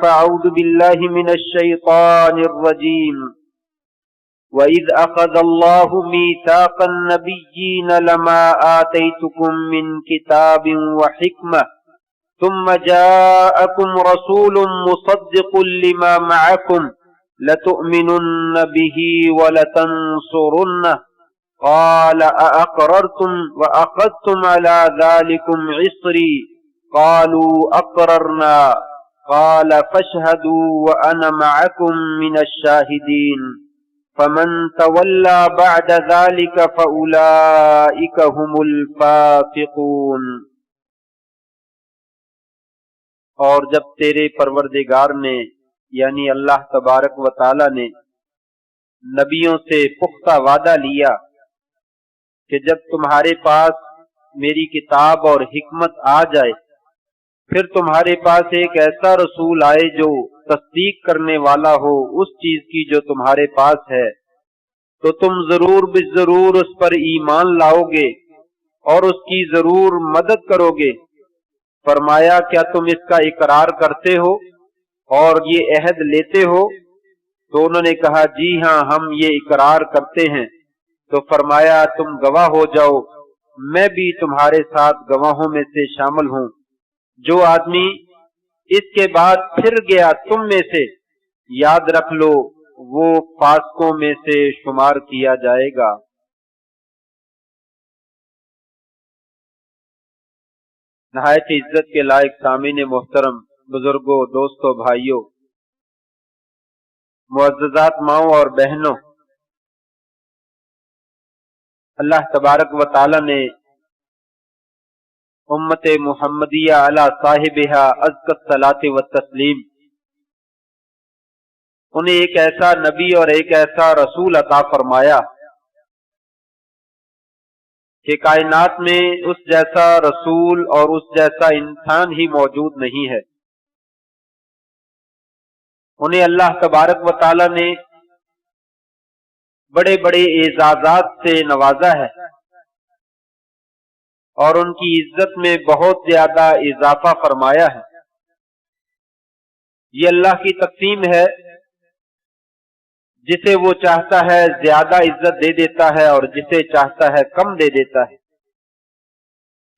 فأعوذ بالله من الشيطان الرجيم وَإِذْ أَخَذَ اللَّهُ مِيثَاقَ النَّبِيِّينَ لَمَا آتَيْتُكُم مِّن كِتَابٍ وَحِكْمَةٍ ثُمَّ جَاءَكُمْ رَسُولٌ مُصَدِّقٌ لِّمَا مَعَكُمْ لَتُؤْمِنُنَّ بِهِ وَلَتَنصُرُنَّهُ قَالَ أَأَقْرَرْتُمْ وَأَخَذْتُمْ عَلَى ذَلِكُمْ عِصْرِي قَالُوا أَقْرَرْنَا قَالَ فَاشْهَدُوا وَأَنَا مَعَكُمْ مِنَ الشَّاهِدِينَ فَمَن تَوَلَّى بَعْدَ ذَلِكَ فَأُولَٰئِكَ هُمُ الْفَاسِقُونَ۔ اور جب تیرے پروردگار نے یعنی اللہ تبارک و تعالی نے نبیوں سے پختہ وعدہ لیا کہ جب تمہارے پاس میری کتاب اور حکمت آ جائے پھر تمہارے پاس ایک ایسا رسول آئے جو تصدیق کرنے والا ہو اس چیز کی جو تمہارے پاس ہے تو تم ضرور بالضرور اس پر ایمان لاؤ گے اور اس کی ضرور مدد کرو گے۔ فرمایا کیا تم اس کا اقرار کرتے ہو اور یہ عہد لیتے ہو؟ تو انہوں نے کہا جی ہاں ہم یہ اقرار کرتے ہیں۔ تو فرمایا تم گواہ ہو جاؤ میں بھی تمہارے ساتھ گواہوں میں سے شامل ہوں۔ جو آدمی اس کے بعد پھر گیا تم میں سے یاد رکھ لو وہ فاسقوں میں سے شمار کیا جائے گا۔ نہایت عزت کے لائق سامعین محترم، بزرگوں، دوستوں، بھائیوں، معززات ماؤں اور بہنوں، اللہ تبارک و تعالی نے امت محمدیہ علی صاحبہا ازکی الصلاۃ والتسلیم انہیں ایک ایسا نبی اور ایک ایسا رسول عطا فرمایا کہ کائنات میں اس جیسا رسول اور اس جیسا انسان ہی موجود نہیں ہے۔ انہیں اللہ تبارک و تعالی نے بڑے بڑے اعزازات سے نوازا ہے اور ان کی عزت میں بہت زیادہ اضافہ فرمایا ہے۔ یہ اللہ کی تقسیم ہے، جسے وہ چاہتا ہے زیادہ عزت دے دیتا ہے اور جسے چاہتا ہے کم دے دیتا ہے۔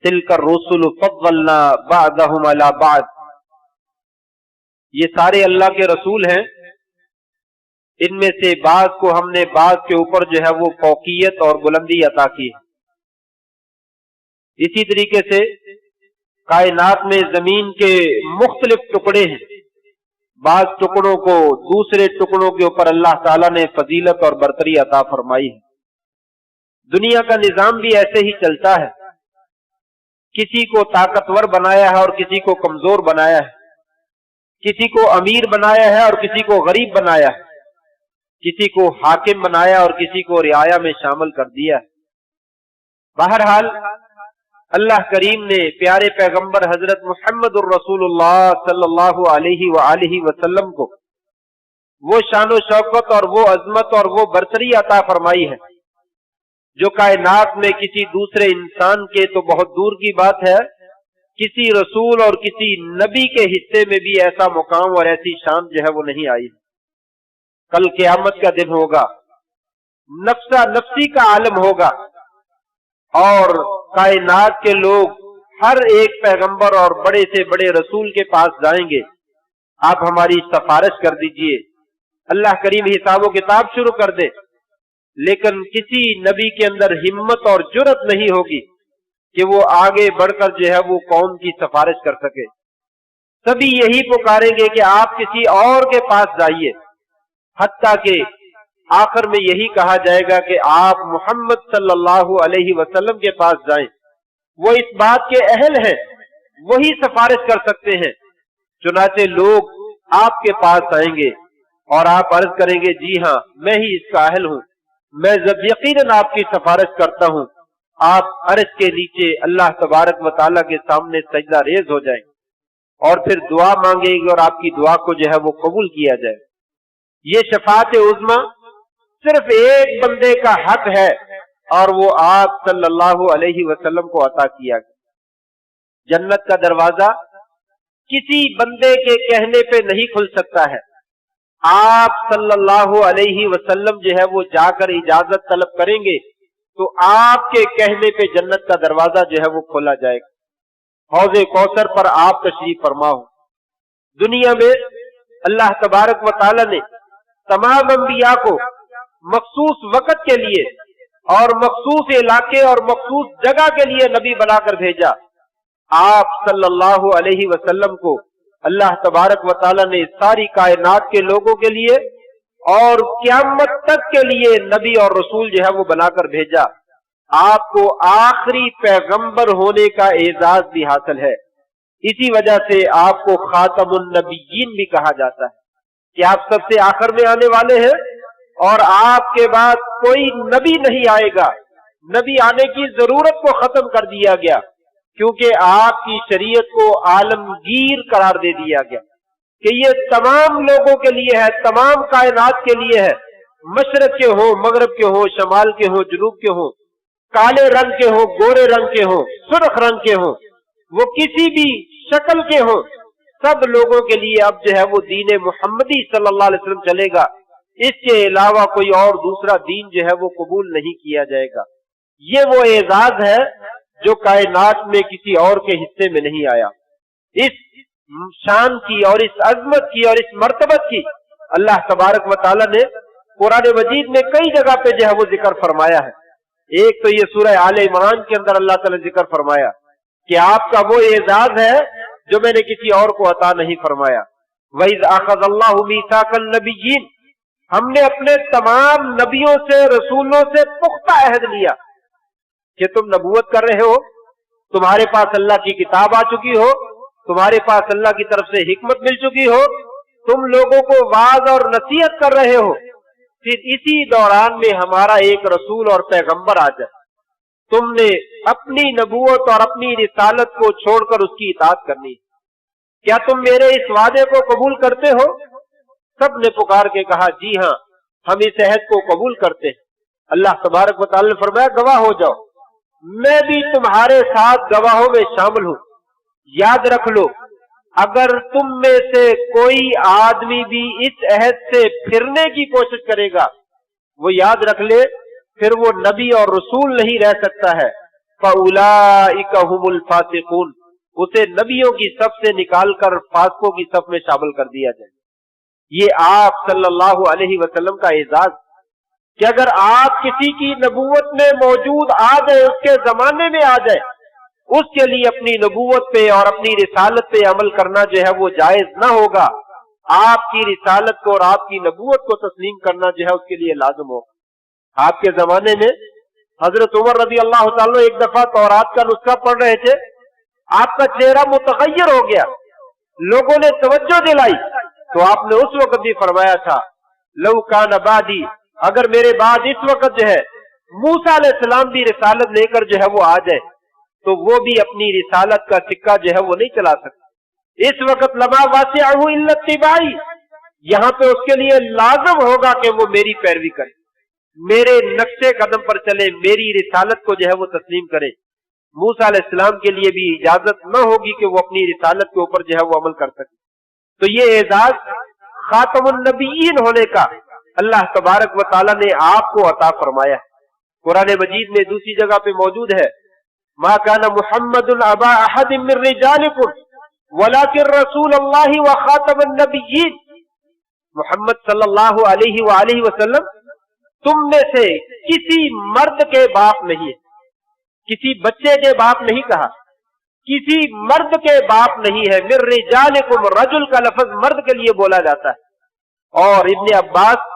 تلک الرسل فضلنا بعضهم علی بعض، یہ سارے اللہ کے رسول ہیں، ان میں سے بعض کو ہم نے بعض کے اوپر جو ہے وہ فوقیت اور بلندی عطا کی ہے۔ اسی طریقے سے کائنات میں زمین کے مختلف ٹکڑے ہیں، بعض ٹکڑوں کو دوسرے ٹکڑوں کے اوپر اللہ تعالیٰ نے فضیلت اور برتری عطا فرمائی ہے۔ دنیا کا نظام بھی ایسے ہی چلتا ہے، کسی کو طاقتور بنایا ہے اور کسی کو کمزور بنایا ہے، کسی کو امیر بنایا ہے اور کسی کو غریب بنایا ہے، کسی کو حاکم بنایا اور کسی کو رعایا میں شامل کر دیا ہے۔ بہرحال اللہ کریم نے پیارے پیغمبر حضرت محمد الرسول اللہ صلی اللہ علیہ وآلہ وسلم کو وہ شان و شوکت اور وہ عظمت اور وہ برتری عطا فرمائی ہے جو کائنات میں کسی دوسرے انسان کے تو بہت دور کی بات ہے، کسی رسول اور کسی نبی کے حصے میں بھی ایسا مقام اور ایسی شان جو ہے وہ نہیں آئی۔ کل قیامت کا دن ہوگا، نفسا نفسی کا عالم ہوگا اور کائنات کے لوگ ہر ایک پیغمبر اور بڑے سے بڑے رسول کے پاس جائیں گے، آپ ہماری سفارش کر دیجئے، اللہ کریم حساب و کتاب شروع کر دے، لیکن کسی نبی کے اندر ہمت اور جرأت نہیں ہوگی کہ وہ آگے بڑھ کر جو ہے وہ قوم کی سفارش کر سکے۔ سبھی یہی پکاریں گے کہ آپ کسی اور کے پاس جائیے، حتیٰ کہ آخر میں یہی کہا جائے گا کہ آپ محمد صلی اللہ علیہ وسلم کے پاس جائیں، وہ اس بات کے اہل ہیں، وہی سفارش کر سکتے ہیں۔ چنانچہ لوگ آپ کے پاس آئیں گے اور آپ عرض کریں گے جی ہاں میں ہی اس کا اہل ہوں، میں یقیناً آپ کی سفارش کرتا ہوں۔ آپ عرش کے نیچے اللہ تبارک و تعالیٰ کے سامنے سجدہ ریز ہو جائیں اور پھر دعا مانگیں گے اور آپ کی دعا کو جو ہے وہ قبول کیا جائے۔ یہ شفاعت عظمی صرف ایک بندے کا حق ہے اور وہ آپ صلی اللہ علیہ وسلم کو عطا کیا گیا۔ جنت کا دروازہ किसी बंदे के कहने पे नहीं खुल सकता है। आप सल्लल्लाहु अलैहि वसल्लम जो है वो जाकर इजाजत तलब करेंगे तो आपके कहने पे जन्नत का दरवाजा जो है वो खोला जाएगा। हौज़े कौसर पर आप तशरीफ फरमा हो। दुनिया में अल्लाह तबारक व तआला ने तमाम अंबिया को मखसूस वक्त के लिए और मखसूस इलाके और मखसूस जगह के लिए नबी बनाकर भेजा। आप सल्लल्लाहु अलैहि वसल्लम को अल्लाह तबारक व तआला ने सारी कायनात के लोगों के लिए और क़यामत तक के लिए नबी और रसूल जो है वो बनाकर भेजा। आपको आखिरी पैगंबर होने का एजाज भी हासिल है। इसी वजह से आपको खातमुन नबिय्यीन भी कहा जाता है कि आप सबसे आखिर में आने वाले हैं और आपके बाद कोई नबी नहीं आएगा। नबी आने की जरूरत को खत्म कर दिया गया क्योंकि आपकी शरीयत को आलमगीर करार दे दिया गया कि ये तमाम लोगों के लिए है, तमाम कायनात के लिए है। मशरक के हो, मगरब के हो, शमाल के हो, जुनूब के हो, काले रंग के हो, गोरे रंग के हो, सुर्ख रंग के हो, वो किसी भी शक्ल के हो, सब लोगों के लिए अब जो है वो दीन मुहम्मदी सल्लल्लाहु अलैहि वसल्लम चलेगा। इसके अलावा कोई और दूसरा दीन जो है वो कबूल नहीं किया जाएगा। ये वो एजाज है जो कायनात में किसी और के हिस्से में नहीं आया। इस शान की और इस अजमत की और इस मर्तबत की अल्लाह तबारक व तआला ने कुरान मजीद में कई जगह पे जो है वो जिक्र फरमाया है। एक तो ये सूरह आले इमरान के अंदर अल्लाह ताला ने जिक्र फरमाया कि आपका वो एजाज है जो मैंने किसी और को अता नहीं फरमाया। वइज़ अख़ज़ल्लाहु मीसाक़न नबिय्यीन, हमने अपने तमाम नबियों से, रसूलों से पुख्ता अहद लिया कि तुम नबूवत कर रहे हो, तुम्हारे पास अल्लाह की किताब आ चुकी हो, तुम्हारे पास अल्लाह की तरफ से हिकमत मिल चुकी हो, तुम लोगों को वाज और नसीहत कर रहे हो, फिर इसी दौरान में हमारा एक रसूल और पैगंबर आ जाए, तुमने अपनी नबूवत और अपनी रिसालत को छोड़कर उसकी इताअत करनी। क्या तुम मेरे इस वादे को कबूल करते हो? सब ने पुकार के कहा जी हाँ, हम इस अहद को कबूल करते हैं। अल्लाह तबारक व तआला ने फरमाया गवाह हो जाओ, मैं भी तुम्हारे साथ गवाहों में शामिल हूं। याद रख लो, अगर तुम में से कोई आदमी भी इस अहद से फिरने की कोशिश करेगा, वो याद रख ले फिर वो नबी और रसूल नहीं रह सकता है। फउलाइका हुमुल फासिकून, उसे नबियों की सफ से निकालकर फासिकों की सफ में शामिल कर दिया जाए। ये आप सल्लल्लाहु अलैहि वसल्लम का एजाज कि अगर आप किसी की नबूवत में मौजूद आ जाए, उसके जमाने में आ जाए, उसके लिए अपनी नबूवत पे और अपनी रिसालत पे अमल करना जो है वो जायज ना होगा। आपकी रिसालत को और आपकी नबूवत को तस्लीम करना जो है उसके लिए लाजिम होगा। आपके जमाने में हजरत उमर रज़ी अल्लाह ताला एक दफा तौरात का नुस्खा पढ़ रहे थे, आपका चेहरा मुतगय्यर हो गया, लोगों ने तवज्जो दिलाई तो आपने उस वक्त भी फरमाया था लौ कान बादी, अगर मेरे बाद इस वक्त जो है मूसा अलैहिस्सलाम भी रिसालत लेकर जो है वो आ जाए तो वो भी अपनी रिसालत का सिक्का जो है वो नहीं चला सकता। इस वक्त लमा वासिअहु इल्ला इत्तिबाई, यहाँ पे उसके लिए लाजम होगा कि वो मेरी पैरवी करे, मेरे नक्शे कदम पर चले, मेरी रिसालत को जो है वो तस्लीम करे। मूसा अलैहिस्सलाम के लिए भी इजाजत न होगी कि वो अपनी रिसालत के ऊपर जो है वो अमल कर सके। तो ये एजाज खातमुन नबिय्यीन होने का अल्लाह तबारक व तआला ने आपको अता फरमाया है। कुरान मजीद में दूसरी जगह पे मौजूद है मा काना मुहम्मदुन अबा अहदिम मिन रिजालिकुम वलाकिन रसूलुल्लाहि व खातमुन नबिय्यीन, मोहम्मद सल्लल्लाहु अलैहि व आलिहि वसल्लम तुम में से किसी मर्द के बाप नहीं है, किसी बच्चे के बाप नहीं कहा, किसी मर्द के बाप नहीं है। मिर रिजालिकुम, रजुल का लफ्ज मर्द के लिए बोला जाता है। और इब्ने अब्बास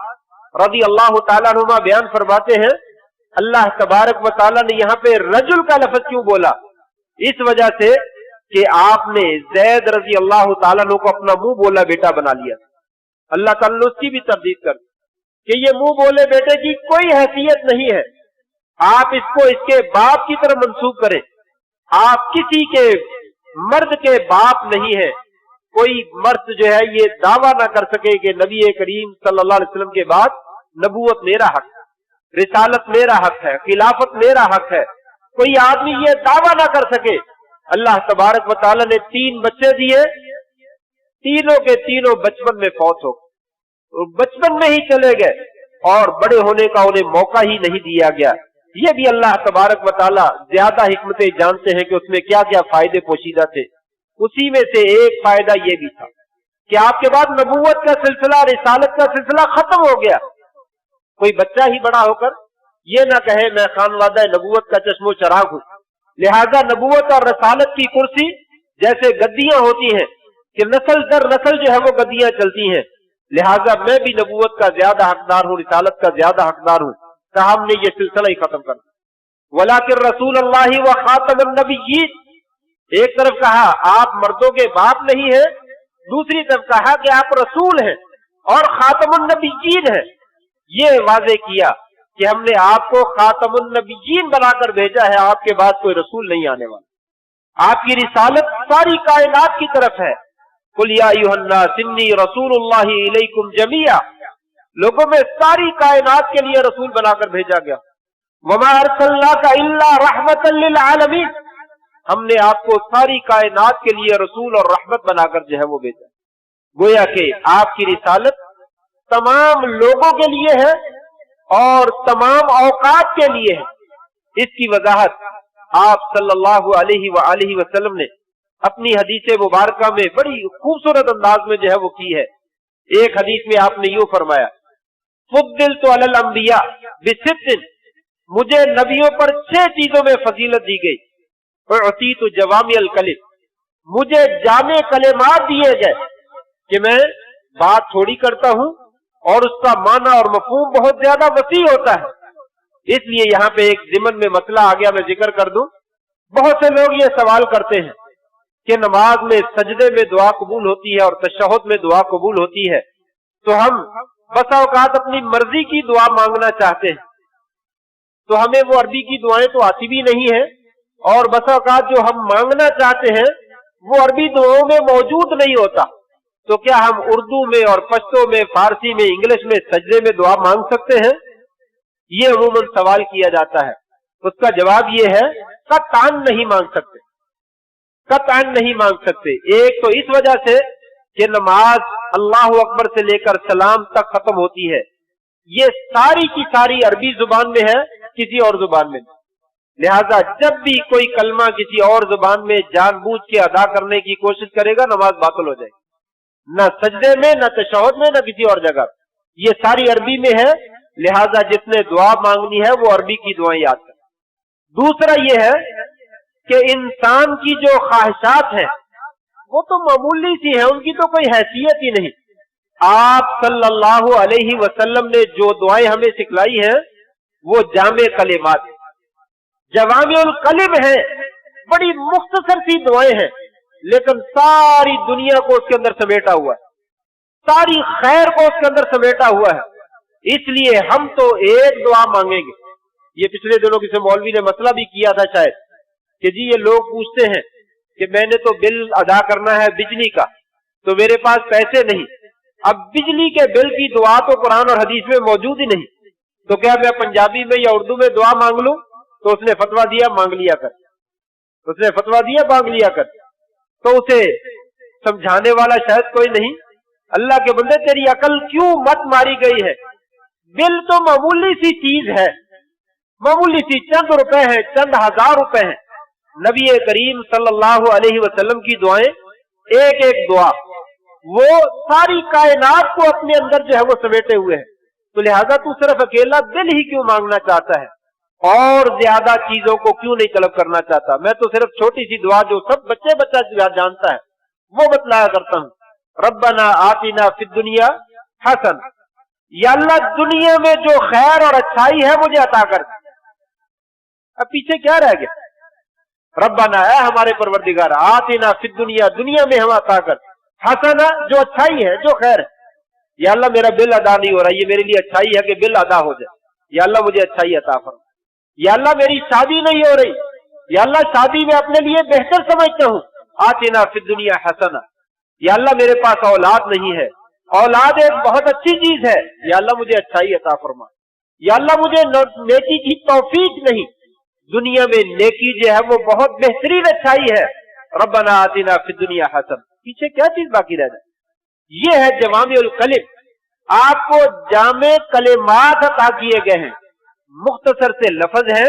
रज़ी अल्लाह ताला अन्हुमा बयान फरमाते हैं अल्लाह तबारक व ताला ने यहाँ पे रजुल का लफ्ज क्यों बोला? इस वजह से कि आपने ज़ैद रज़ी अल्लाह ताला अन्हु को अपना मुंह बोला बेटा बना लिया। अल्लाह ताला ने उसकी भी तरदीद कर कि ये मुंह बोले बेटे की कोई हैसियत नहीं है, आप इसको इसके बाप की तरफ मंसूब करें। आप किसी के मर्द के बाप नहीं है। कोई मर्द जो है ये दावा ना कर सके कि नबी करीम सल्लल्लाहु अलैहि वसल्लम के बाद नबूवत मेरा हक है, रिसालत मेरा हक है, खिलाफत मेरा हक है। कोई आदमी ये दावा ना कर सके। अल्लाह तबारक व तआला ने 3 बच्चे दिए, तीनों के तीनों बचपन में फौत हो गए, बचपन में ही चले गए और बड़े होने का उन्हें मौका ही नहीं दिया गया। ये भी अल्लाह तबारक व तआला ज्यादा हिकमतें जानते हैं कि उसमें क्या क्या फायदे पोशीदा थे। उसी में से एक फायदा ये भी था कि आपके बाद नबूवत का सिलसिला, रिसालत का सिलसिला खत्म हो गया। कोई बच्चा ही बड़ा होकर ये ना कहे मैं खानवादा नबूवत का चश्मो चराग हूं। लिहाजा नबूवत और रसालत की कुर्सी जैसे गद्दियां होती हैं कि नस्ल दर नस्ल जो है वो गद्दियां चलती हैं, लिहाजा मैं भी नबूवत का ज्यादा हकदार हूं, रिसालत का ज्यादा हकदार हूं। कहा हमने ये सिलसिला ही खत्म कर दिया। वलाकिन रसूल अल्लाह व खातमुन नबिय्यीन, एक तरफ कहा आप मर्दों के बाप नहीं है, दूसरी तरफ कहा कि आप रसूल हैं और खातमुन नबिय्यीन हैं। ये वाज़ेह किया कि हमने आपको खातमुन नबिय्यीन बनाकर भेजा है, आपके बाद कोई रसूल नहीं आने वाला। आपकी रिसालत सारी कायनात की तरफ है। कुल या अय्युहन्नास इन्नी रसूलुल्लाहि इलैकुम जमीआ, लोगों में सारी कायनात के लिए रसूल बनाकर भेजा गया। वमा अरसलनाका इल्ला रहमतल लिल आलमीन, हमने आपको सारी कायनात के लिए रसूल और रहमत बनाकर जो है वो भेजा। गोया कि आपकी रिसालत तमाम लोगों के लिए है और तमाम औकात के लिए है। इसकी वजाहत आप सल्लल्लाहु अलैहि वसल्लम ने अपनी हदीस मुबारका में बड़ी खूबसूरत अंदाज में जो है वो की है। एक हदीस में आपने यूं फरमाया, फुद्दिलतु अलल अंबिया बिसित्तिन, मुझे नबियों पर 6 चीजों में फजीलत दी गई। उअतीतु जवामिअल कलिम, मुझे जामे कलिमात दिए गए कि मैं बात थोड़ी करता हूं और उसका माना और मफहूम बहुत ज्यादा वसी होता है। इसलिए यहाँ पे एक ज़िमन में मसला आ गया, मैं जिक्र कर दूं। बहुत से लोग ये सवाल करते हैं कि नमाज में सजदे में दुआ कबूल होती है और तशहुद में दुआ कबूल होती है, तो हम बसा औकात अपनी मर्जी की दुआ मांगना चाहते हैं, तो हमें वो अरबी की दुआएं तो आती भी नहीं है, और बसा औकात जो हम मांगना चाहते हैं वो अरबी दुआओं में मौजूद नहीं होता। तो क्या हम उर्दू में और पश्तो में, फारसी में, इंग्लिश में सजदे में दुआ मांग सकते हैं? ये अमूमन सवाल किया जाता है। उसका जवाब ये है, कतअन नहीं मांग सकते, कतअन नहीं मांग सकते। एक तो इस वजह से कि नमाज अल्लाह अकबर से लेकर सलाम तक खत्म होती है, ये सारी की सारी अरबी जुबान में है, किसी और जुबान में नहीं। लिहाजा जब भी कोई कलमा किसी और जुबान में जानबूझ के अदा करने की कोशिश करेगा, नमाज बातिल हो जाएगी। न सजदे में, न तशहुद में, न किसी और जगह, ये सारी अरबी में है। लिहाजा जिसने दुआ मांगनी है वो अरबी की दुआएं याद करे। दूसरा ये है कि इंसान की जो ख्वाहिशात हैं वो तो मामूली सी है, उनकी तो कोई हैसियत ही नहीं। आप सल्लल्लाहु अलैहि वसल्लम ने जो दुआएं हमें सिखलाई हैं वो जामे कलिमात, जवामिउल कलिम है, बड़ी मुख्तसर सी दुआएं हैं, लेकिन सारी दुनिया को उसके अंदर समेटा हुआ है, सारी खैर को उसके अंदर समेटा हुआ है। इसलिए हम तो एक दुआ मांगेंगे। ये पिछले दिनों किसी मौलवी ने मसला भी किया था शायद कि जी ये लोग पूछते हैं कि मैंने तो बिल अदा करना है बिजली का, तो मेरे पास पैसे नहीं। अब बिजली के बिल की दुआ तो कुरान और हदीस में मौजूद ही नहीं, तो क्या मैं पंजाबी में या उर्दू में दुआ मांग लूं? तो उसने फतवा दिया मांग लिया कर, उसने फतवा दिया मांग लिया कर। तो उसे समझाने वाला शायद कोई नहीं। अल्लाह के बंदे तेरी अकल क्यों मत मारी गई है? बिल तो मामूली सी चीज है, मामूली सी, चंद रुपए हैं, चंद हजार रुपए हैं। नबी करीम सल्लल्लाहु अलैहि वसल्लम की दुआएं, एक एक दुआ वो सारी कायनात को अपने अंदर जो है वो समेटे हुए है। तो लिहाजा तू सिर्फ अकेला दिल ही क्यों मांगना चाहता है और ज्यादा चीजों को क्यों नहीं तलब करना चाहता? मैं तो सिर्फ छोटी सी दुआ जो सब बच्चा जानता है वो बतलाया करता हूँ। रब्बना आतिना फिद दुनिया हसन, या अल्लाह दुनिया में जो खैर और अच्छाई है मुझे अता कर। अब पीछे क्या रह गया? रब्बना, है हमारे परवरदिगार, आतिना फिद दुनिया, दुनिया में हम अता कर, हसना, जो अच्छाई है, जो खैर है। या अल्लाह मेरा बिल अदा नहीं हो रहा, ये मेरे लिए अच्छाई है कि बिल अदा हो जाए, या अल्लाह मुझे अच्छाई अता फरमा। या अल्लाह मेरी शादी नहीं हो रही, या अल्लाह शादी में अपने लिए बेहतर समझता हूँ, आतिना फिद दुनिया हसना। या अल्लाह मेरे पास औलाद नहीं है, औलाद एक बहुत अच्छी चीज है, या अल्लाह मुझे अच्छाई अता फरमा। या अल्लाह मुझे नेकी की तौफीक नहीं, दुनिया में नेकी जो है वो बहुत बेहतरीन अच्छाई है। रब्बना आतिना फिद दुनिया हसन। पीछे क्या चीज बाकी रह जाए? یہ ہے जवामिउल कलिम, आपको जामे कलिमात अता किए गए हैं, मुख्तसर से लफ्ज है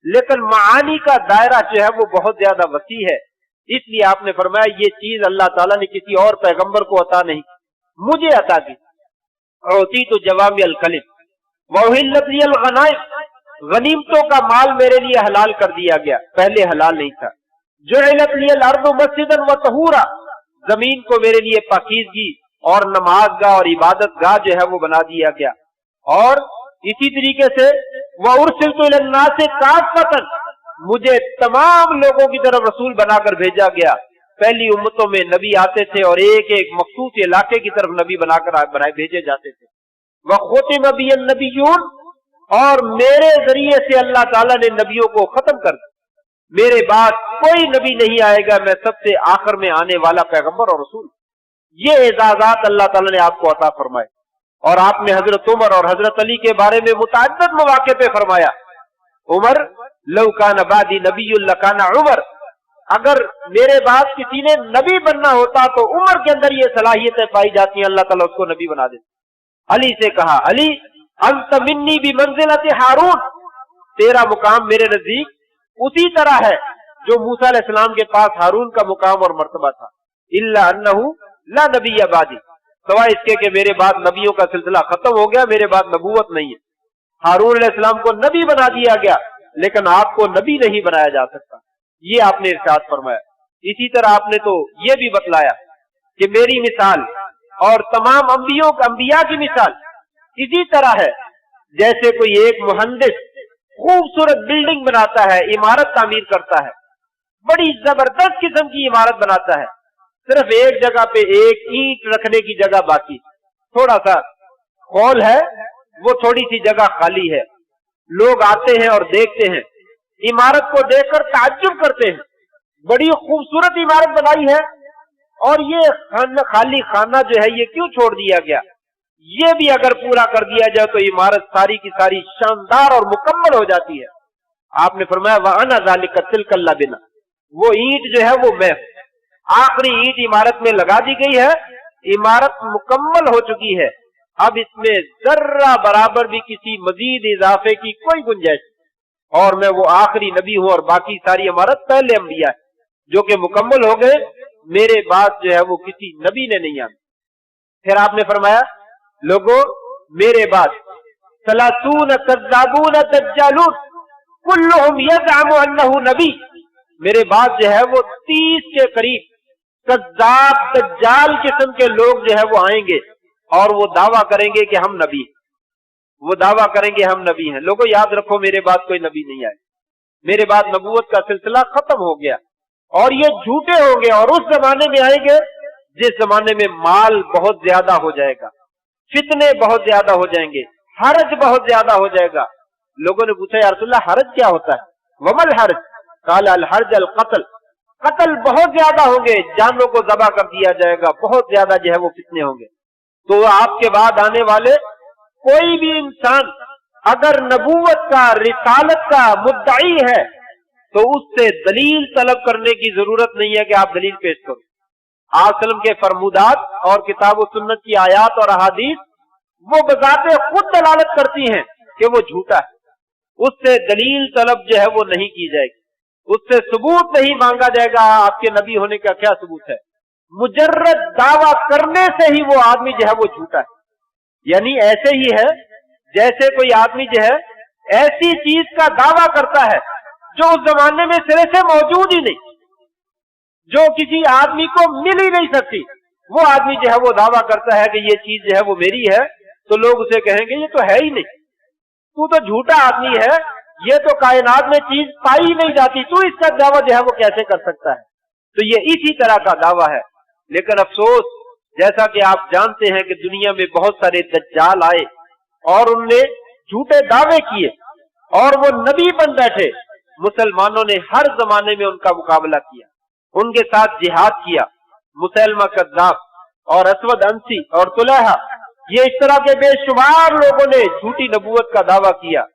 लेकिन मानी का दायरा जो है वो बहुत ज्यादा वसी है। इसलिए आपने फरमाया ये चीज अल्लाह ताला ने किसी और पैगंबर को अता नहीं, मुझे अता की। औती तो जवामिउल कलिम वहिल्लत लियल गनाइम, गनीमतों का माल मेरे लिए हलाल कर दिया गया, पहले हलाल नहीं था। जुइलत लियल अर्दु मस्जिदन व तहूरा, जमीन को मेरे लिए पाकीज़गी और नमाजगाह और इबादत गाह जो है वो बना दिया गया। और इसी तरीके से वह उर्सिलतु इलन नासि काफ़तन, मुझे तमाम लोगों की तरफ रसूल बनाकर भेजा गया। पहली उम्मतों में नबी आते थे और एक एक मखसूस इलाके की तरफ नबी बनाकर भेजे जाते थे। वह खुतिम बिन नबियून, और मेरे जरिए से अल्लाह ताला ने नबियों को खत्म कर दिया, मेरे बाद कोई नबी नहीं आएगा, मैं सबसे आखिर में आने वाला पैगंबर और रसूल। ये एजाजात अल्लाह ताला ने आपको अता फरमाए। और आपने हजरत उमर और हजरत अली के बारे में मुतअद्दिद मौके पे फरमाया, उमर लौ कान बादी नबियुल लकाना उमर, अगर मेरे बाद किसी ने नबी बनना होता तो उमर के अंदर ये सलाहियतें पाई जाती हैं, अल्लाह ताला उसको नबी बना देते। अली से कहा, अली अंत मिन्नी भी मंजिलत हारून, तेरा मुकाम मेरे नजदीक उसी तरह है जो मूसा अलैहिस्सलाम के पास हारून का मुकाम और मर्तबा था। इल्ला अन्नहु ला नबी बादी, सवाए इसके कि मेरे बाद नबियों का सिलसिला खत्म हो गया, मेरे बाद नबूवत नहीं है। हारून अलैहिस्सलाम को नबी बना दिया गया लेकिन आपको नबी नहीं बनाया जा सकता, ये आपने इरशाद फरमाया। इसी तरह आपने तो ये भी बतलाया कि मेरी मिसाल और तमाम अंबिया की मिसाल इसी तरह है जैसे कोई एक मुहंदिस खूबसूरत बिल्डिंग बनाता है, इमारत तामीर करता है, बड़ी जबरदस्त किस्म की इमारत बनाता है, सिर्फ एक जगह पे एक ईंट रखने की जगह बाकी, थोड़ा सा हॉल है, वो थोड़ी सी जगह खाली है। लोग आते हैं और देखते हैं, इमारत को देखकर ताज्जुब करते हैं, बड़ी खूबसूरत इमारत बनाई है और ये खाली खाना जो है ये क्यों छोड़ दिया गया। ये भी अगर पूरा कर दिया जाए तो इमारत सारी की सारी शानदार और मुकम्मल हो जाती है। आपने फरमाया व अना ज़ालिका तिलकल लबिना, वो ईंट जो है वो मैं, आखिरी ईंट इमारत में लगा दी गई है, इमारत मुकम्मल हो चुकी है, अब इसमें जर्रा बराबर भी किसी मजीद इजाफे की कोई गुंजाइश, और मैं वो आखिरी नबी हूं और बाकी सारी इमारत पहले अंबिया है जो कि मुकम्मल हो गए, मेरे बाद जो है वो किसी नबी ने नहीं आना। फिर आपने फरमाया लोगों मेरे बाद सलासून कज़्ज़ाबून दज्जालून कुल्लुहुम यज़अमु अन्नहु नबी, मेरे बाद जो है वो 30 के करीब कज़्ज़ाब दज्जाल किस्म के लोग जो है वो आएंगे और वो दावा करेंगे कि हम नबी, वो दावा करेंगे हम नबी हैं। लोगों याद रखो मेरे बाद कोई नबी नहीं आए, मेरे बाद नबूवत का सिलसिला खत्म हो गया और ये झूठे होंगे और उस जमाने में आएंगे जिस जमाने में माल बहुत ज्यादा हो जाएगा, फितने बहुत ज्यादा हो जाएंगे, हर्ज बहुत ज्यादा हो जाएगा। लोगों ने पूछा या रसूलल्लाह हर्ज क्या होता है? वमल हर्ज? काल अल हर्ज अल कत्ल, कत्ल बहुत ज्यादा होंगे, जानों को ज़बह कर दिया जाएगा, बहुत ज्यादा जो है वो फितने होंगे। तो आपके बाद आने वाले कोई भी इंसान अगर नबूवत का रिसालत का मुद्दाई है तो उससे दलील तलब करने की जरूरत नहीं है कि आप दलील पेश करो। आसलम के फरमूदात और किताब व सुन्नत की आयात और अहादीस वो बजाते खुद दलालत करती हैं कि वो झूठा है, उससे दलील तलब जो है वो नहीं की जाएगी, उससे सबूत नहीं मांगा जाएगा आपके नबी होने का क्या सबूत है। मुजर्रद दावा करने से ही वो आदमी जो है वो झूठा है। यानी ऐसे ही है जैसे कोई आदमी जो है ऐसी चीज का दावा करता है जो उस जमाने में सिरे से मौजूद ही नहीं, जो किसी आदमी को मिल ही नहीं सकती, वो आदमी जो है वो दावा करता है कि ये चीज जो है वो मेरी है, तो लोग उसे कहेंगे ये तो है ही नहीं, तू तो झूठा आदमी है, ये तो कायनात में चीज पाई ही नहीं जाती, तू इसका दावा जो है वो कैसे कर सकता है। तो ये इसी तरह का दावा है। लेकिन अफसोस जैसा कि आप जानते हैं कि दुनिया में बहुत सारे दज्जाल आए और उनने झूठे दावे किए और वो नबी बन बैठे, मुसलमानों ने हर जमाने में उनका मुकाबला किया, उनके साथ जिहाद किया। मुसलमा कज़्ज़ाब और असवद अंसी और तुलहा, ये इस तरह के बेशुमार लोगों ने झूठी नबूवत का दावा किया।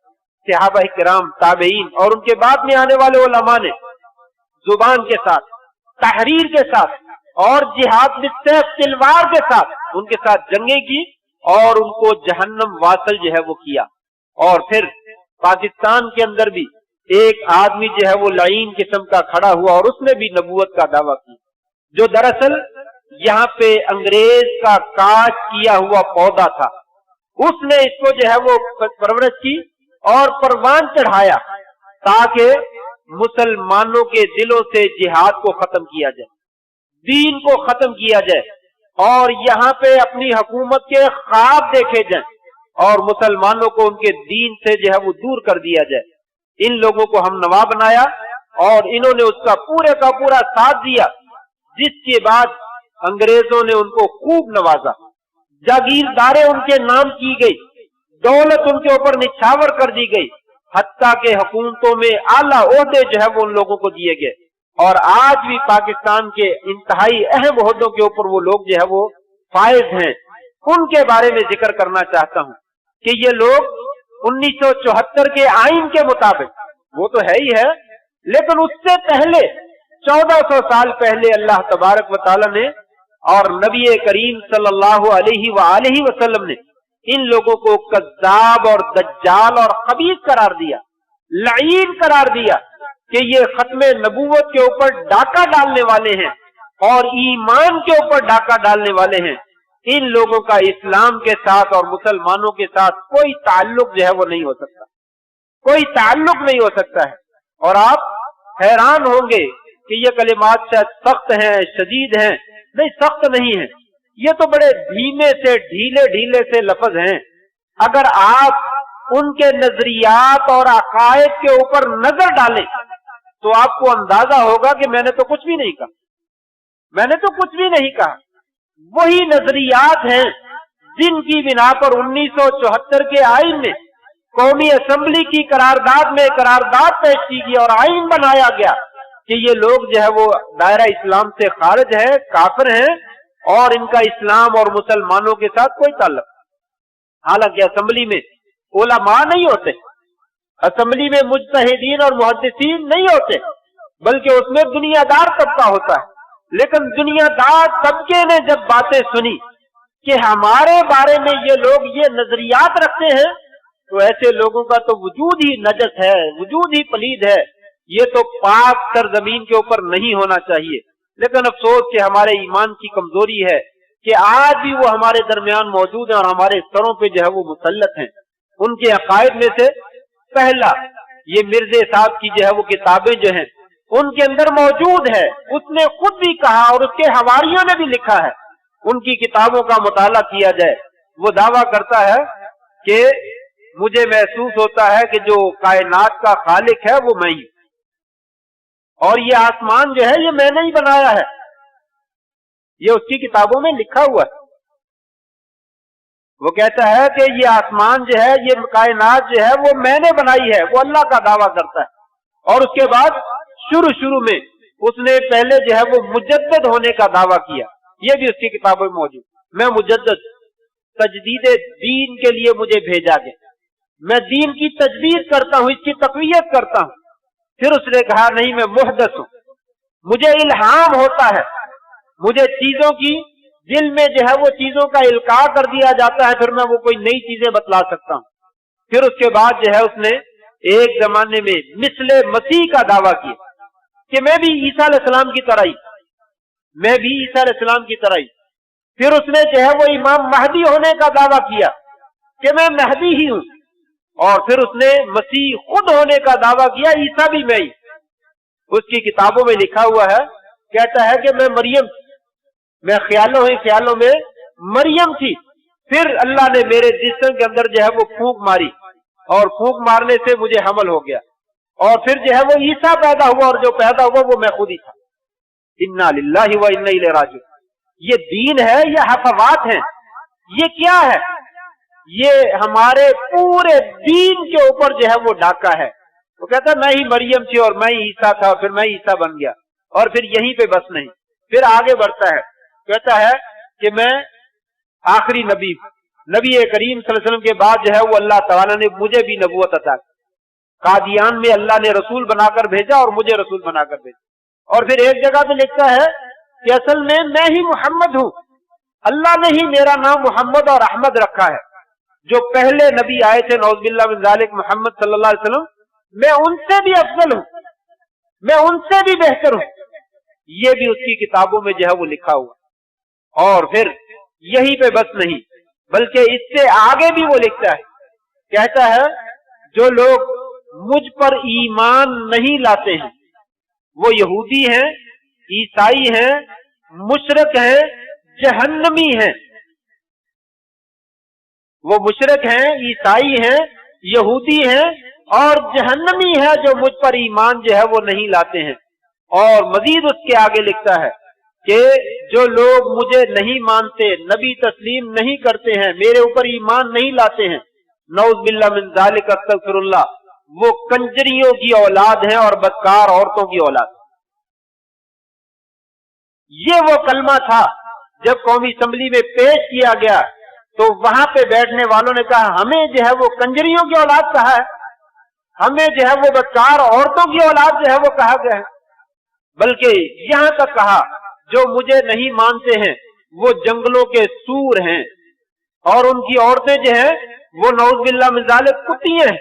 सहाबा किराम, ताबईन और उनके बाद में आने वाले उलमा ने जुबान के साथ, तहरीर के साथ और जिहाद बिस्सैफ तलवार के साथ ان کے ساتھ جنگیں کی اور ان کو جہنم واصل جو ہے وہ کیا. اور پھر پاکستان کے اندر بھی ایک آدمی جو ہے وہ لعین قسم کا کھڑا ہوا اور اس نے بھی نبوت کا دعویٰ کیا، جو دراصل یہاں پہ انگریز کا کاشت کیا ہوا پودا تھا. اس نے اس کو جو ہے وہ پرورش کی اور پروان چڑھایا تاکہ مسلمانوں کے دلوں سے جہاد کو ختم کیا جائے، دین کو ختم کیا جائے، اور یہاں پہ اپنی حکومت کے خواب دیکھے جائیں اور مسلمانوں کو ان کے دین سے جو ہے وہ دور کر دیا جائے. ان لوگوں کو ہم نوا بنایا اور انہوں نے اس کا پورے کا پورا ساتھ دیا، جس کے بعد انگریزوں نے ان کو خوب نوازا، جاگیرداریں ان کے نام کی گئی، دولت ان کے اوپر نچھاور کر دی گئی، حتیٰ کہ حکومتوں میں اعلیٰ عہدے جو ہے وہ ان لوگوں کو دیے گئے. اور آج بھی پاکستان کے انتہائی اہم عہدوں کے اوپر وہ لوگ جو ہے وہ فائز ہیں. ان کے بارے میں ذکر کرنا چاہتا ہوں کہ یہ لوگ 1974 کے آئین کے مطابق، وہ تو ہے ہی ہے، لیکن اس سے پہلے 1400 سال پہلے اللہ تبارک و تعالی نے اور نبی کریم صلی اللہ علیہ وآلہ وسلم نے ان لوگوں کو کذاب اور دجال اور خبیث قرار دیا، لعین قرار دیا کہ یہ ختم نبوت کے اوپر ڈاکہ ڈالنے والے ہیں اور ایمان کے اوپر ڈاکہ ڈالنے والے ہیں. ان لوگوں کا اسلام کے ساتھ اور مسلمانوں کے ساتھ کوئی تعلق جو ہے وہ نہیں ہو سکتا، کوئی تعلق نہیں ہو سکتا ہے. اور آپ حیران ہوں گے کہ یہ کلمات شاید سخت ہیں، شدید ہیں. نہیں، سخت نہیں ہیں، یہ تو بڑے دھیمے سے ڈھیلے سے لفظ ہیں. اگر آپ ان کے نظریات اور عقائد کے اوپر نظر ڈالیں تو آپ کو اندازہ ہوگا کہ میں نے تو کچھ بھی نہیں کہا، میں نے تو کچھ بھی نہیں کہا. وہی نظریات ہیں جن کی بنا پر 1974 کے آئین میں قومی اسمبلی کی قرارداد میں قرارداد پیش کی گئی اور آئین بنایا گیا کہ یہ لوگ جو ہے وہ دائرہ اسلام سے خارج ہیں، کافر ہیں، اور ان کا اسلام اور مسلمانوں کے ساتھ کوئی تعلق. حالانکہ اسمبلی میں علماء نہیں ہوتے، اسمبلی میں مجتہدین اور محدثین نہیں ہوتے، بلکہ اس میں دنیا دار طبقہ ہوتا ہے. لیکن دنیا دار طبقے نے جب باتیں سنی کہ ہمارے بارے میں یہ لوگ یہ نظریات رکھتے ہیں تو ایسے لوگوں کا تو وجود ہی نجس ہے، وجود ہی پلید ہے، یہ تو پاک سرزمین کے اوپر نہیں ہونا چاہیے. لیکن افسوس کہ ہمارے ایمان کی کمزوری ہے کہ آج بھی وہ ہمارے درمیان موجود ہیں اور ہمارے سروں پہ جو ہے وہ مسلط ہیں. ان کے عقائد میں سے پہلا یہ مرزا صاحب کی جو ہے وہ کتابیں جو ہیں ان کے اندر موجود ہے. اس نے خود بھی کہا اور اس کے حواریوں نے بھی لکھا ہے، ان کی کتابوں کا مطالعہ کیا جائے. وہ دعویٰ کرتا ہے کہ مجھے محسوس ہوتا ہے کہ جو کائنات کا خالق ہے وہ میں ہی، اور یہ آسمان جو ہے یہ میں نے ہی بنایا ہے. یہ اس کی کتابوں میں لکھا ہوا ہے. وہ کہتا ہے کہ یہ آسمان جو ہے، یہ کائنات جو ہے وہ میں نے بنائی ہے، وہ اللہ کا دعویٰ کرتا ہے. اور اس کے بعد شروع میں اس نے پہلے جو ہے وہ مجدد ہونے کا دعویٰ کیا، یہ بھی اس کی کتابوں میں موجود. میں مجدد، تجدید دین کے لیے مجھے بھیجا گیا، میں دین کی تجدید کرتا ہوں، اس کی تقویت کرتا ہوں. پھر اس نے کہا نہیں، میں محدث ہوں، مجھے الہام ہوتا ہے، مجھے چیزوں کی دل میں جو ہے وہ چیزوں کا القاء کر دیا جاتا ہے، پھر میں وہ کوئی نئی چیزیں بتلا سکتا ہوں. پھر اس کے بعد جو ہے اس نے ایک زمانے میں مثل مسیح کا دعویٰ کیا کہ میں بھی عیسیٰ علیہ السلام کی طرح ہی، میں بھی عیسیٰ علیہ السلام کی طرح ہی. پھر اس نے جو ہے وہ امام مہدی ہونے کا دعویٰ کیا کہ میں مہدی ہی ہوں. اور پھر اس نے مسیح خود ہونے کا دعویٰ کیا، عیسیٰ بھی میں ہی. اس کی کتابوں میں لکھا ہوا ہے، کہتا ہے کہ میں مریم، میں خیالوں میں مریم تھی. پھر اللہ نے میرے جسم کے اندر جو ہے وہ پھونک ماری اور پھونک مارنے سے مجھے حمل ہو گیا، اور پھر جو ہے وہ عیسیٰ پیدا ہوا، اور جو پیدا ہوا وہ میں خود ہی تھا. انا للہ و انا الیہ راجعون. یہ دین ہے، یہ حفوات ہیں، یہ کیا ہے؟ یہ ہمارے پورے دین کے اوپر جو ہے وہ ڈاکہ ہے. وہ کہتا ہے میں ہی مریم تھی اور میں ہی عیسیٰ تھا، پھر میں عیسیٰ بن گیا، اور پھر یہیں پہ بس نہیں. پھر آگے بڑھتا ہے، کہتا ہے کہ میں آخری نبی کریم صلی اللہ علیہ وسلم کے بعد جو ہے وہ اللہ تعالیٰ نے مجھے بھی نبوت عطا کی. قادیان میں اللہ نے رسول بنا کر بھیجا اور مجھے رسول بنا کر بھیجا. اور پھر ایک جگہ پہ لکھتا ہے کہ اصل میں ہی محمد ہوں، अल्लाह ने ही मेरा नाम मोहम्मद और अहमद रखा है। जो पहले नबी आए थे नौजुबिल्लाह मिन ज़ालिक मोहम्मद सल्लल्लाहु अलैहि वसल्लम, मैं उनसे भी अफजल हूं, मैं उनसे भी बेहतर हूं। ये भी उसकी किताबों में जो है वो लिखा हुआ। और फिर यही पे बस नहीं, बल्कि इससे आगे भी वो लिखता है, कहता है जो लोग मुझ पर ईमान नहीं लाते हैं वो यहूदी हैं, ईसाई हैं, मुशरिक हैं, जहन्नमी हैं। वो मुशरिक हैं, ईसाई हैं, यहूदी हैं और जहन्नमी है जो मुझ पर ईमान जो है वो नहीं लाते हैं। और मजीद उसके आगे लिखता है कि जो लोग मुझे नहीं मानते, नबी तस्लीम नहीं करते हैं, मेरे ऊपर ईमान नहीं लाते हैं, नऊज़ बिल्लाह मिन ज़ालिक अस्तग़फिरुल्लाह, वो कंजरियों की औलाद है और बदकार औरतों की औलाद। ये वो कलमा था जब कौमी असम्बली में पेश किया गया तो वहां पे बैठने वालों ने कहा हमें जो है वो कंजरियों की औलाद कहा है, हमें जो है वो बदकार औरतों की औलाद जो है वो कहा गया है। बल्कि यहां तक कहा जो मुझे नहीं मानते हैं वो जंगलों के सूर हैं और उनकी औरतें जो है वो नऊज़ बिल्लाह मिन ज़ालिक कुत्तियां हैं।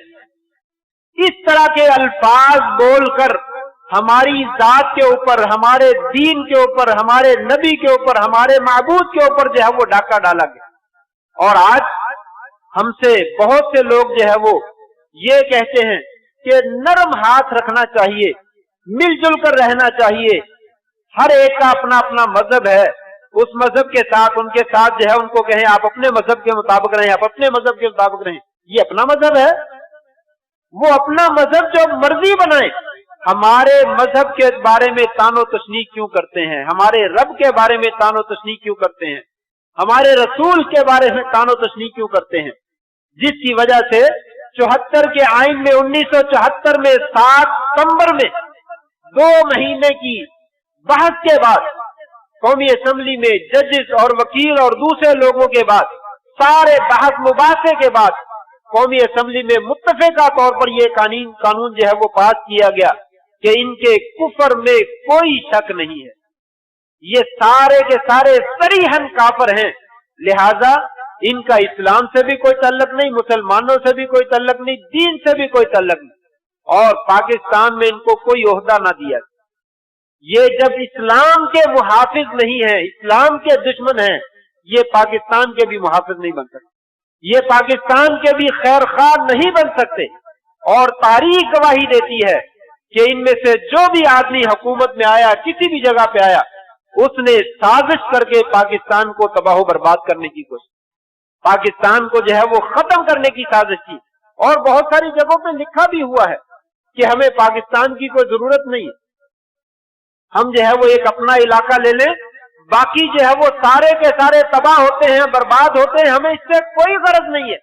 इस तरह के अल्फाज बोलकर हमारी जात के ऊपर, हमारे दीन के ऊपर, हमारे नबी के ऊपर, हमारे माबूद के ऊपर जो है वो डाका डाला गया। और आज हमसे बहुत से लोग जो है वो ये कहते हैं कि नरम हाथ रखना चाहिए, मिलजुल कर रहना चाहिए, हर एक का अपना अपना मजहब है, उस मजहब के साथ उनके साथ जो है उनको कहें आप अपने मजहब के मुताबिक रहें, आप अपने मजहब के मुताबिक रहें। ये अपना मजहब है, वो अपना मजहब जो मर्जी बनाए। हमारे मजहब के बारे में तानो तशनी क्यों करते हैं, हमारे रब के बारे में तानो तशनी क्यों करते हैं, हमारे रसूल के बारे में तानो तशनी क्यों करते हैं, जिसकी वजह से 74 के आइन में 1974 में 7 सितंबर में 2 महीने की बहस के बाद कौमी असम्बली में जजेस और वकील और दूसरे लोगों के बाद सारे बहस मुबासे के बाद कौमी असम्बली में मुत्तफिका तौर पर यह कानून जो है वो पास किया गया कि इनके कुफर में कोई शक नहीं है, ये सारे के सारे सरीहन काफिर हैं, लिहाजा इनका इस्लाम से भी कोई तल्लुक नहीं, मुसलमानों से भी कोई तल्लुक नहीं, दीन से भी कोई तल्लुक नहीं और पाकिस्तान में इनको कोई ओहदा ना दिया। ये जब इस्लाम के मुहाफिज नहीं है, इस्लाम के दुश्मन हैं, ये पाकिस्तान के भी मुहाफिज नहीं बन सकते, ये पाकिस्तान के भी खैर खा नहीं बन सकते। और तारीख गवाही देती है कि इनमें से जो भी आदमी हुकूमत में आया, किसी भी जगह पे आया, उसने साजिश करके पाकिस्तान को तबाह बर्बाद करने की कोशिश, पाकिस्तान को जो है वो खत्म करने की साजिश की। और बहुत सारी जगहों पे लिखा भी हुआ है कि हमें पाकिस्तान की कोई जरूरत नहीं है, हम जो है वो एक अपना इलाका ले लें, बाकी जो है वो सारे के सारे तबाह होते हैं, बर्बाद होते हैं, हमें इससे कोई गरज नहीं है।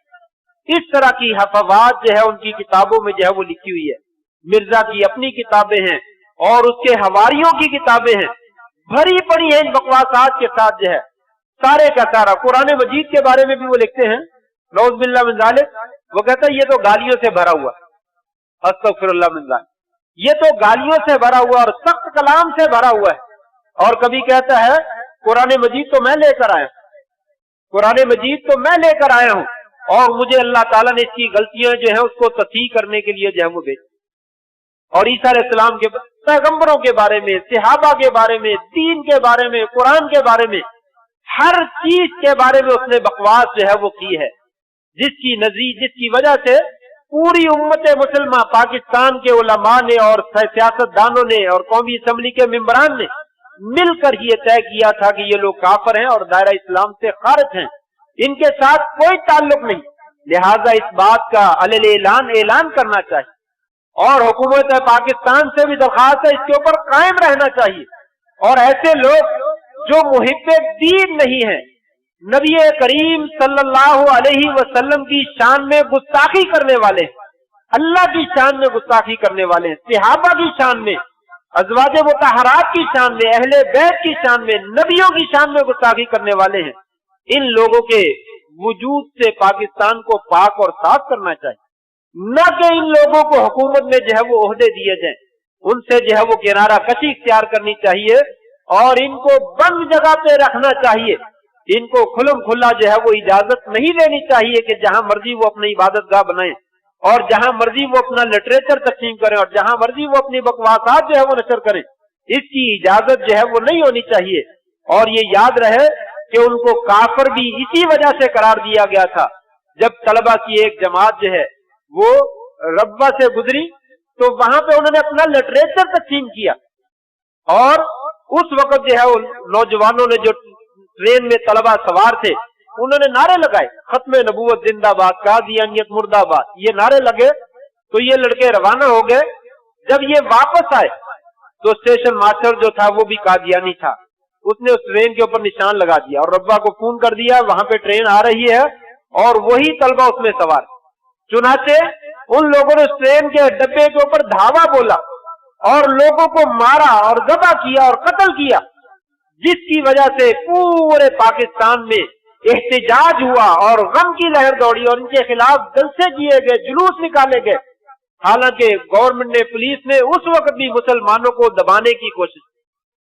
इस तरह की हफवात जो है उनकी किताबों में जो है वो लिखी हुई है। मिर्जा की अपनी किताबें हैं और उसके हवारियों की किताबें हैं, भरी पड़ी है इन बकवासात के साथ जो है सारे का सारा। कुरान मजीद के बारे में भी वो लिखते हैं नऊज़ बिल्लाह मिन ज़ालिक, वो कहता है ये तो गालियों से भरा हुआ, अस्तग़फिरुल्लाह मिन ज़ालिक, ये तो गालियों से भरा हुआ और सख्त कलाम से भरा हुआ है। और कभी कहता है कुरान मजीद तो मैं लेकर आया, कुरान मजीद तो मैं लेकर आया हूं और मुझे अल्लाह ताला ने इसकी गलतियां जो है उसको तस्हीह करने के लिए जो है वो भेजा। और ईसा अलैहिस्सलाम के पैगंबरों के बारे में, सहाबा के बारे में, दीन के बारे में, कुरान के बारे में, हर चीज के बारे में उसने बकवास जो है वो की है, जिसकी वजह से पूरी उम्मत मुसलमान, पाकिस्तान के उलमा ने और सियासतदानों ने और कौमी असम्बली के मेंबरान ने मिलकर ये तय किया था कि ये लोग काफिर हैं और दायरा इस्लाम से खारिज हैं, इनके साथ कोई ताल्लुक नहीं। लिहाजा इस बात का ऐलान करना चाहिए और हुकूमत पाकिस्तान से भी दरखास्त है इसके ऊपर कायम रहना चाहिए। और ऐसे लोग जो मुहिब्बे दीन नहीं है, नबी करीम सल्लल्लाहु अलैहि वसल्लम की शान में गुस्ताखी करने वाले, अल्लाह की शान में गुस्ताखी करने वाले, सहाबा की शान में, अज़वाज मुतहरात की शान में, अहले बैत की शान में, नबियों की शान में गुस्ताखी करने वाले हैं, इन लोगों के वजूद से पाकिस्तान को पाक और साफ करना चाहिए, न कि इन लोगों को हुकूमत में जो है वो ओहदे दिए जाएं, उनसे जो है वो किनारा कशी इख्तियार करनी चाहिए और इनको बंद जगह पे रखना चाहिए इनको खुलम खुला जो है वो इजाजत नहीं देनी चाहिए कि जहां मर्जी वो अपनी इबादत गाह बनाए और जहां मर्जी वो अपना लिटरेचर तकसीम करें और जहां मर्जी वो अपनी बकवासात जो है वो नशर करें। इसकी इजाजत जो है वो नहीं होनी चाहिए। और ये याद रहे कि उनको काफिर भी इसी वजह से करार दिया गया था। जब तलबा की एक जमात जो है वो रब्बा से गुजरी तो वहां पे उन्होंने अपना लिटरेचर तकसीम किया और उस वक्त जो है नौजवानों ने जो ट्रेन में तलबा सवार थे उन्होंने नारे लगाए, खत्म नबूवत जिंदाबाद, कादियानियत मुर्दाबाद, ये नारे लगे। तो ये लड़के रवाना हो गए। जब ये वापस आए तो स्टेशन मास्टर जो था वो भी कादियानी था, उसने उस ट्रेन के ऊपर निशान लगा दिया और रब्बा को फोन कर दिया वहां पे ट्रेन आ रही है और वही तलबा उसमें सवार। चुनाचे उन लोगों ने उस ट्रेन के डब्बे के ऊपर धावा बोला और लोगों को मारा और ज़बह किया और कत्ल किया, जिसकी वजह से पूरे पाकिस्तान में एहतजाज हुआ और गम की लहर दौड़ी और इनके खिलाफ जलसे किए गए, जुलूस निकाले गए। हालांकि गवर्नमेंट ने, पुलिस ने उस वक्त भी मुसलमानों को दबाने की कोशिश,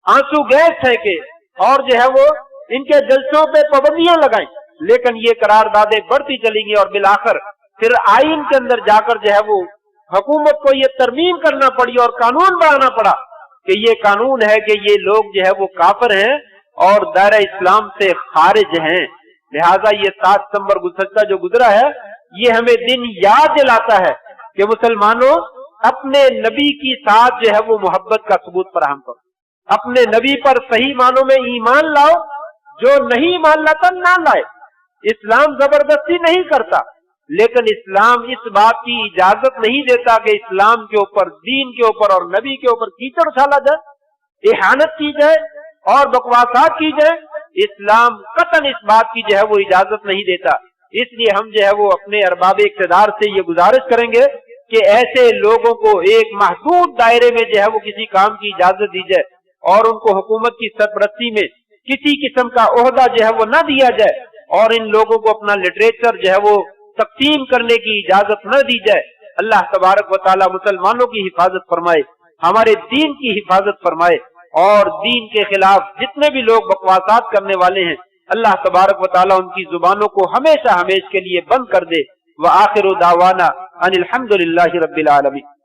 आंसू गैस फेंके और जो है वो इनके जलसों पे पाबंदियां लगाई, लेकिन ये करारदादें बढ़ती चली गई और बिलाखिर फिर आइन के अंदर जाकर जो है वो हुकूमत को ये तरमीम करना पड़ी और कानून बनाना पड़ा कि ये कानून है कि ये लोग जो है वो काफिर हैं और दायरा इस्लाम से खारिज हैं। लिहाजा ये 7 सितंबर गुज़श्ता जो गुजरा है ये हमें दिन याद दिलाता है कि मुसलमानों अपने नबी की साथ जो है वो मोहब्बत का सबूत फराहम करो, अपने नबी पर सही मानों में ईमान लाओ, जो नहीं मान लाता ना लाए। इस्लाम जबरदस्ती नहीं करता, लेकिन इस्लाम इस बात की इजाजत नहीं देता कि इस्लाम के ऊपर, दीन के ऊपर और नबी के ऊपर कीचड़ उछाला जाए, इहानत की जाए और बकवासात की जाए। इस्लाम कतन इस बात की जो है वो इजाजत नहीं देता। इसलिए हम जो है वो अपने अरबाब इक़्तिदार से ये गुजारिश करेंगे कि ऐसे लोगों को एक महदूद दायरे में जो है वो किसी काम की इजाजत दी जाए और उनको हुकूमत की सरपरस्ती में किसी किस्म का ओहदा जो है वो न दिया जाए और इन लोगों को अपना लिटरेचर जो है वो तकसीम करने की इजाजत न दी जाए। अल्लाह तबारक व तआला मुसलमानों की हिफाजत फरमाए, हमारे दीन की हिफाजत फरमाए और दीन के खिलाफ जितने भी लोग बकवासात करने वाले हैं अल्लाह तबारक व तआला उनकी जुबानों को हमेशा हमेशा के लिए बंद कर दे। व आखिरु दावाना अनिल हम्दुलिल्लाहि रब्बिल आलमीन।